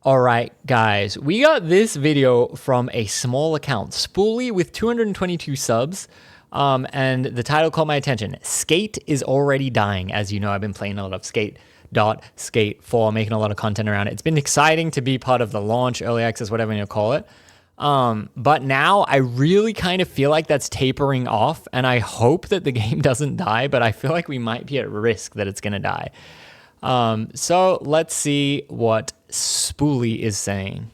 All right, guys, we got this video from a small account, Spooly, with 222 subs. And the title caught my attention. Skate is already dying. As you know, I've been playing a lot of Skate 4, making a lot of content around it. It's been exciting to be part of the launch, early access, whatever you call it. But now I really kind of feel like that's tapering off, and I hope that the game doesn't die, but I feel like we might be at risk that it's going to die. So let's see what Spooly is saying.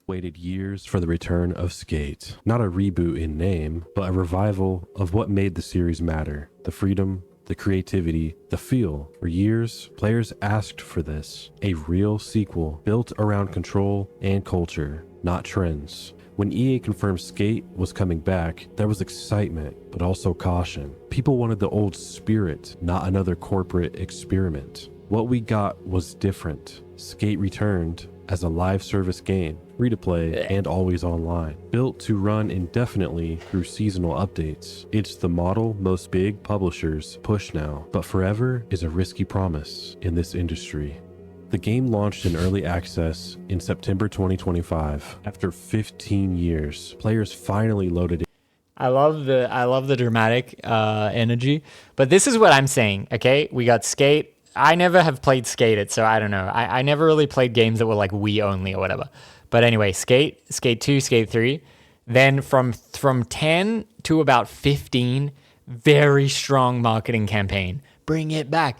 Waited years for the return of Skate. Not a reboot in name, but a revival of what made the series matter. The freedom, the creativity, the feel. For years, players asked for this. A real sequel built around control and culture, not trends. When EA confirmed Skate was coming back, there was excitement, but also caution. People wanted the old spirit, not another corporate experiment. What we got was different. Skate returned as a live service game, free to play and always online, built to run indefinitely through seasonal updates. It's the model most big publishers push now, but forever is a risky promise in this industry. The game launched in early access in September 2025. After 15 years, players finally loaded it. I love the dramatic energy, but this is what I'm saying. Okay, we got Skate. I never have played Skate, so I don't know. I never really played games that were like Wii only or whatever. But anyway, Skate 2, Skate 3. Then from 10 to about 15, very strong marketing campaign. Bring it back,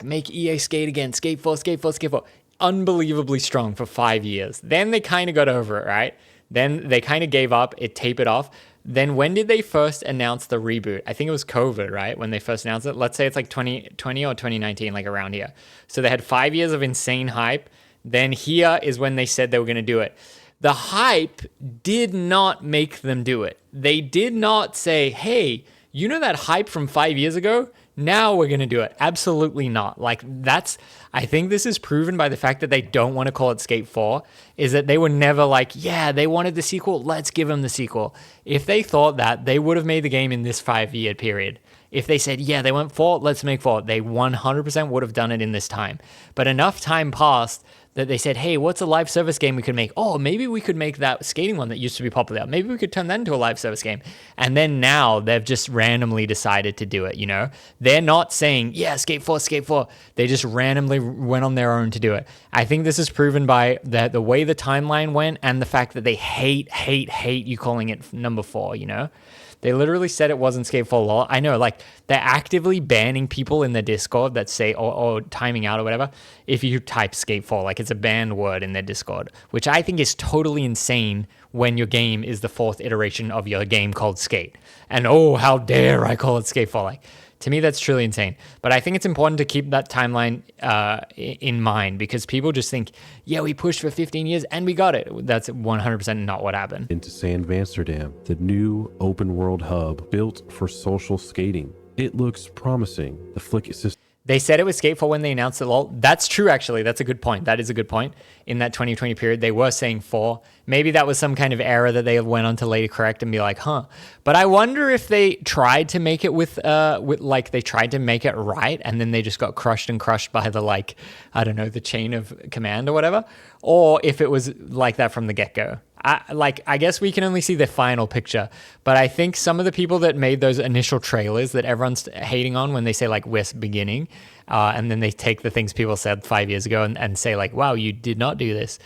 make EA skate again, Skate 4, Skate 4, Skate 4. Unbelievably strong for 5 years. Then they kind of got over it, right? Then they kind of gave up, it tapered off. Then when did they first announce the reboot? I think it was COVID, right? When they first announced it. Let's say it's like 2020 or 2019, like around here. So they had 5 years of insane hype. Then here is when they said they were going to do it. The hype did not make them do it. They did not say, hey, you know that hype from 5 years ago? Now we're going to do it. Absolutely not. Like I think this is proven by the fact that they don't want to call it Skate 4, is that they were never like, yeah, they wanted the sequel, let's give them the sequel. If they thought that, they would have made the game in this 5-year period. If they said, yeah, they want 4, let's make 4, they 100% would have done it in this time. But enough time passed that they said, hey, what's a live service game we could make? Oh, maybe we could make that skating one that used to be popular. Maybe we could turn that into a live service game. And then now they've just randomly decided to do it, you know? They're not saying, yeah, Skate 4, Skate 4. They just randomly went on their own to do it. I think this is proven by the way the timeline went and the fact that they hate you calling it number 4, you know? They literally said it wasn't Skate 4 lol. I know, like, they're actively banning people in the Discord that say, or timing out or whatever, if you type Skate 4. Like, it's a banned word in their Discord, which I think is totally insane when your game is the 4th iteration of your game called Skate. And, oh, how dare I call it Skate 4? Like, to me, that's truly insane. But I think it's important to keep that timeline in mind, because people just think, yeah, we pushed for 15 years and we got it. That's 100% not what happened. Into Sand Amsterdam, the new open world hub built for social skating. It looks promising. The flick system. They said it was Skate 4 when they announced it, lol. That's true, actually. That's a good point. That is a good point. In that 2020 period, they were saying 4. Maybe that was some kind of error that they went on to later correct and be like, huh. But I wonder if they tried to make it with like, they tried to make it right, and then they just got crushed by the, like, I don't know, the chain of command or whatever. Or if it was like that from the get-go. I guess we can only see the final picture, but I think some of the people that made those initial trailers that everyone's hating on when they say, like, we're beginning, and then they take the things people said 5 years ago and say, like, wow, you did not do this.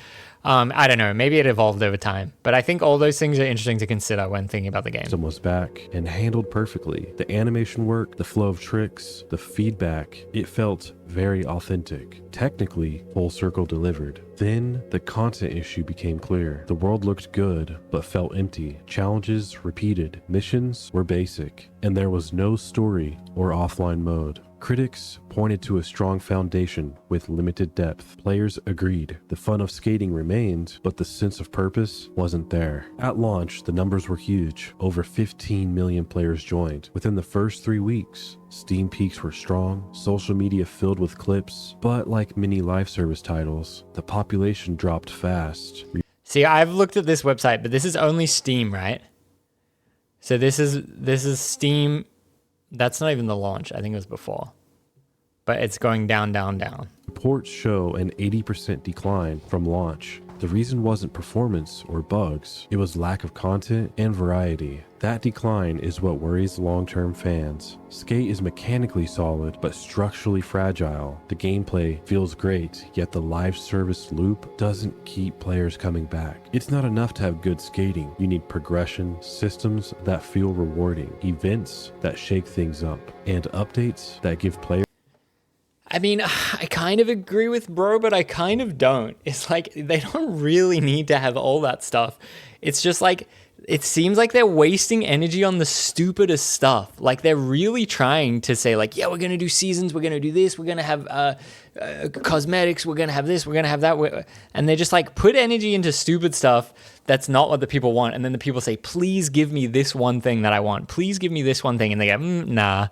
I don't know. Maybe it evolved over time, but I think all those things are interesting to consider when thinking about the game. System was back and handled perfectly. The animation work, the flow of tricks, the feedback, it felt very authentic. Technically, full circle delivered. Then the content issue became clear. The world looked good, but felt empty. Challenges repeated. Missions were basic, and there was no story or offline mode. Critics pointed to a strong foundation with limited depth. Players agreed. The fun of skating remained, but the sense of purpose wasn't there. At launch, the numbers were huge. Over 15 million players joined. Within the first 3 weeks, Steam peaks were strong, social media filled with clips, but like many live service titles, the population dropped fast. See, I've looked at this website, but this is only Steam, right? So this is Steam. That's not even the launch. I think it was before. but it's going down, down, down. Reports show an 80% decline from launch. The reason wasn't performance or bugs, it was lack of content and variety. That decline is what worries long-term fans. Skate is mechanically solid, but structurally fragile. The gameplay feels great, yet the live service loop doesn't keep players coming back. It's not enough to have good skating. You need progression, systems that feel rewarding, events that shake things up, and updates that give players. I mean, I kind of agree with bro, but I kind of don't. It's like, they don't really need to have all that stuff. It's just like, it seems like they're wasting energy on the stupidest stuff. Like, they're really trying to say like, yeah, we're going to do seasons, we're going to do this, we're going to have cosmetics, we're going to have this, we're going to have that. And they just like put energy into stupid stuff that's not what the people want. And then the people say, please give me this one thing that I want. Please give me this one thing. And they go, nah.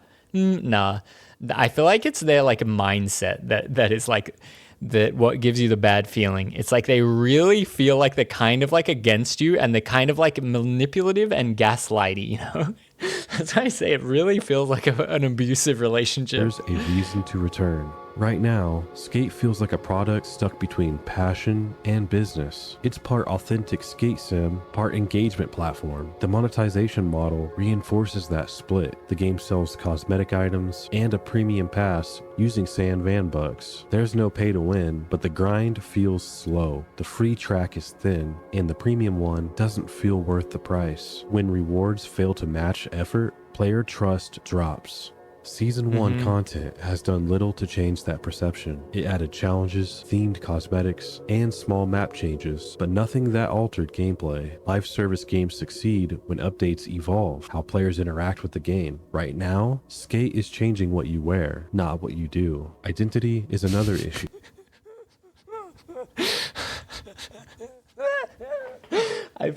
I feel like it's their like mindset that is like that what gives you the bad feeling. It's like they really feel like they're kind of like against you, and they're kind of like manipulative and gaslighty, you know? That's why I say it really feels like an abusive relationship. There's a reason to return. Right now, Skate feels like a product stuck between passion and business. It's part authentic skate sim, part engagement platform. The monetization model reinforces that split. The game sells cosmetic items and a premium pass using sand van bucks. There's no pay to win, but the grind feels slow. The free track is thin, and the premium one doesn't feel worth the price. When rewards fail to match effort, player trust drops. Season 1 content has done little to change that perception. It added challenges, themed cosmetics, and small map changes, but nothing that altered gameplay. Live service games succeed when updates evolve how players interact with the game. Right now, Skate is changing what you wear, not what you do. Identity is another issue. I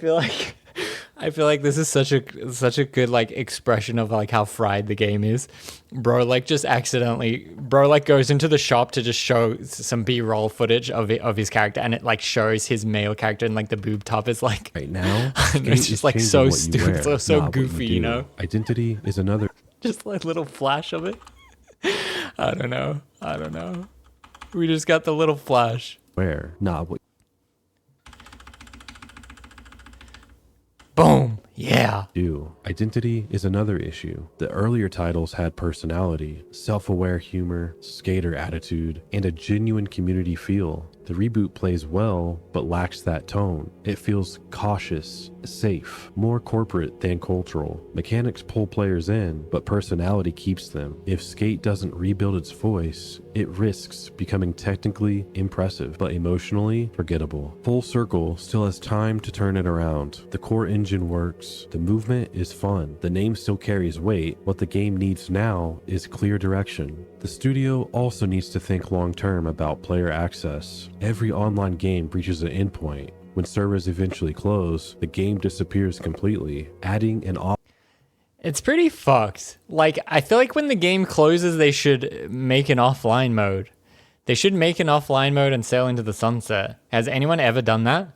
feel like this is such a good like expression of like how fried the game is. Bro like just accidentally like goes into the shop to just show some B-roll footage of his character, and it like shows his male character, and like the boob top is like Right now, it's just like so stupid, so goofy, you know? Identity is another. Just like little flash of it. I don't know. We just got the little flash. Where, not what. Boom. Yeah. Identity is another issue. The earlier titles had personality, self-aware humor, skater attitude, and a genuine community feel. The reboot plays well, but lacks that tone. It feels cautious, safe, more corporate than cultural. Mechanics pull players in, but personality keeps them. If Skate doesn't rebuild its voice, it risks becoming technically impressive, but emotionally forgettable. Full Circle still has time to turn it around. The core engine works, the movement is fun, the name still carries weight. What the game needs now is clear direction. The studio also needs to think long-term about player access. Every online game reaches an endpoint. When servers eventually close, the game disappears completely. Adding an It's pretty fucked. Like, I feel like when the game closes, they should make an offline mode. They should make an offline mode and sail into the sunset. Has anyone ever done that?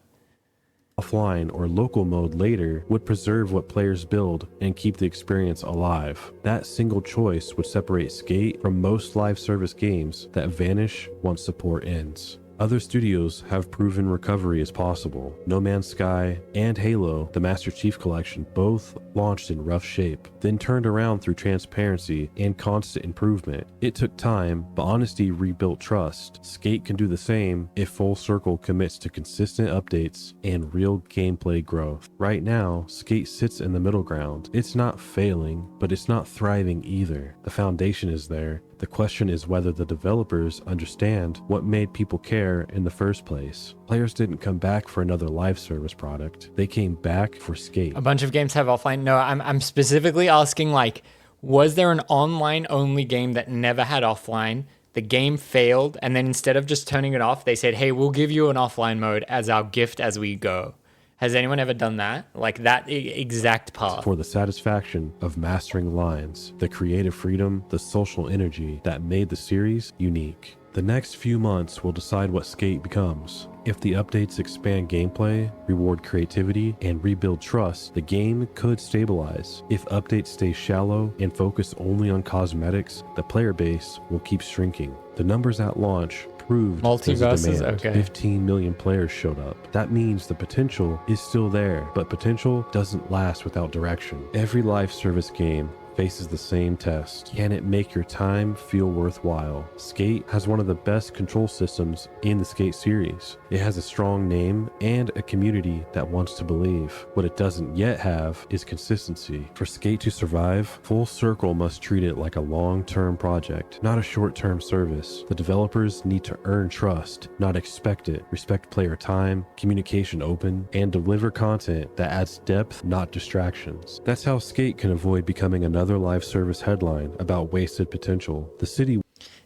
offline or local mode later would preserve what players build and keep the experience alive. That single choice would separate Skate from most live service games that vanish once support ends. Other studios have proven recovery is possible. No Man's Sky and Halo, the Master Chief Collection, both launched in rough shape, then turned around through transparency and constant improvement. It took time, but honesty rebuilt trust. Skate can do the same if Full Circle commits to consistent updates and real gameplay growth. Right now, Skate sits in the middle ground. It's not failing, but it's not thriving either. The foundation is there. The question is whether the developers understand what made people care in the first place. Players didn't come back for another live service product. They came back for Skate. A bunch of games have offline. No, I'm specifically asking, like, was there an online only game that never had offline? The game failed, and then instead of just turning it off, they said, hey, we'll give you an offline mode as our gift as we go. Has anyone ever done that? Like that exact path? For the satisfaction of mastering lines, the creative freedom, the social energy that made the series unique. The next few months will decide what Skate becomes. If the updates expand gameplay, reward creativity, and rebuild trust, the game could stabilize. If updates stay shallow and focus only on cosmetics, the player base will keep shrinking. The numbers at launch proved there's a Multiverses, demand. okay. 15 million players showed up. That means the potential is still there, but potential doesn't last without direction. Every live service game faces the same test. Can it make your time feel worthwhile? Skate has one of the best control systems in the Skate series. It has a strong name and a community that wants to believe. What it doesn't yet have is consistency. For Skate to survive, Full Circle must treat it like a long-term project, not a short-term service. The developers need to earn trust, not expect it. Respect player time, communication open, and deliver content that adds depth, not distractions. That's how Skate can avoid becoming another live service headline about wasted potential. The city.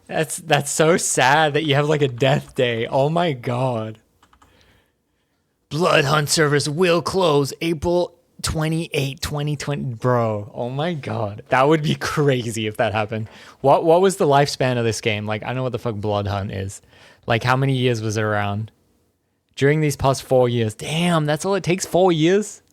That's so sad that you have like a death day. Oh my god. Blood Hunt service will close April 28, 2020. Bro, oh my god. That would be crazy if that happened. What was the lifespan of this game? Like, I don't know what the fuck Blood Hunt is. Like, how many years was it around? During these past 4 years. Damn, that's all it takes, 4 years?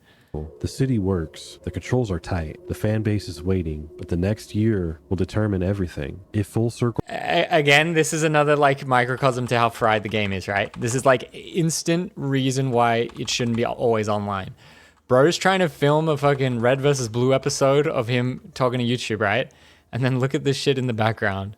The city works, the controls are tight, the fan base is waiting, but the next year will determine everything. If Full Circle... Again, this is another like microcosm to how fried the game is, right? This is like instant reason why it shouldn't be always online. Bro's trying to film a fucking Red versus Blue episode of him talking to YouTube, right? And then look at this shit in the background.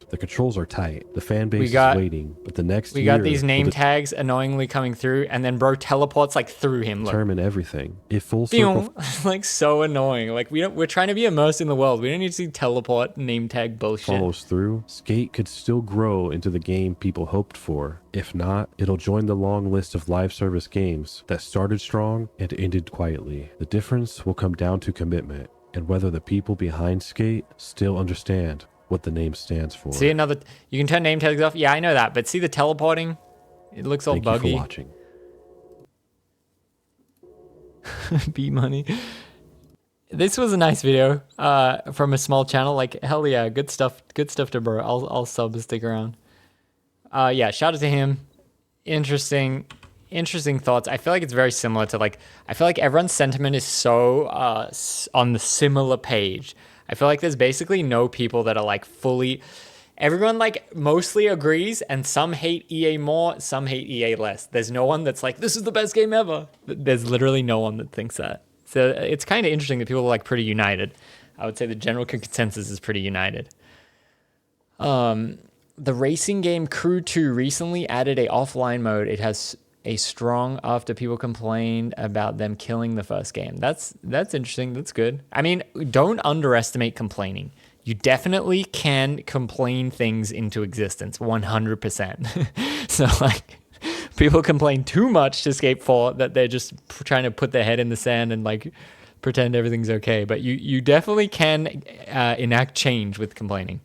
The controls are tight. The fan base is waiting, but the next year... We got these name tags annoyingly coming through, and then bro teleports like through him. Look. Determine everything. If Full Circle... like so annoying. Like we're trying to be immersed in the world. We don't need to see teleport name tag bullshit. Follows through, Skate could still grow into the game people hoped for. If not, it'll join the long list of live service games that started strong and ended quietly. The difference will come down to commitment and whether the people behind Skate still understand what the name stands for. See another... You can turn name tags off. Yeah, I know that. But see the teleporting? It looks all buggy. Thank you for watching. B money. This was a nice video from a small channel. Like, hell yeah, good stuff. Good stuff to bro. I'll sub and stick around. Yeah, shout out to him. Interesting thoughts. I feel like it's very similar to like... I feel like everyone's sentiment is so on the similar page. I feel like there's basically no people that are like fully... Everyone like mostly agrees, and some hate EA more, some hate EA less. There's no one that's like, this is the best game ever. There's literally no one that thinks that. So it's kind of interesting that people are like pretty united. I would say the general consensus is pretty united. The racing game Crew 2 recently added a offline mode. It has a strong after people complained about them killing the first game. That's interesting. That's good. I mean, don't underestimate complaining. You definitely can complain things into existence 100%. So like people complain too much to Skate 4 that they're just trying to put their head in the sand and like pretend everything's okay. But you definitely can enact change with complaining.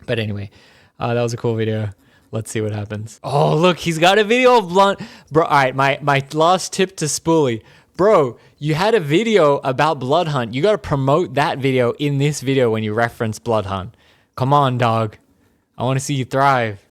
But anyway, that was a cool video. Let's see what happens. Oh, look, he's got a video of Blunt. Bro, all right, my last tip to Spooly. Bro, you had a video about Blood Hunt. You got to promote that video in this video when you reference Blood Hunt. Come on, dog. I want to see you thrive.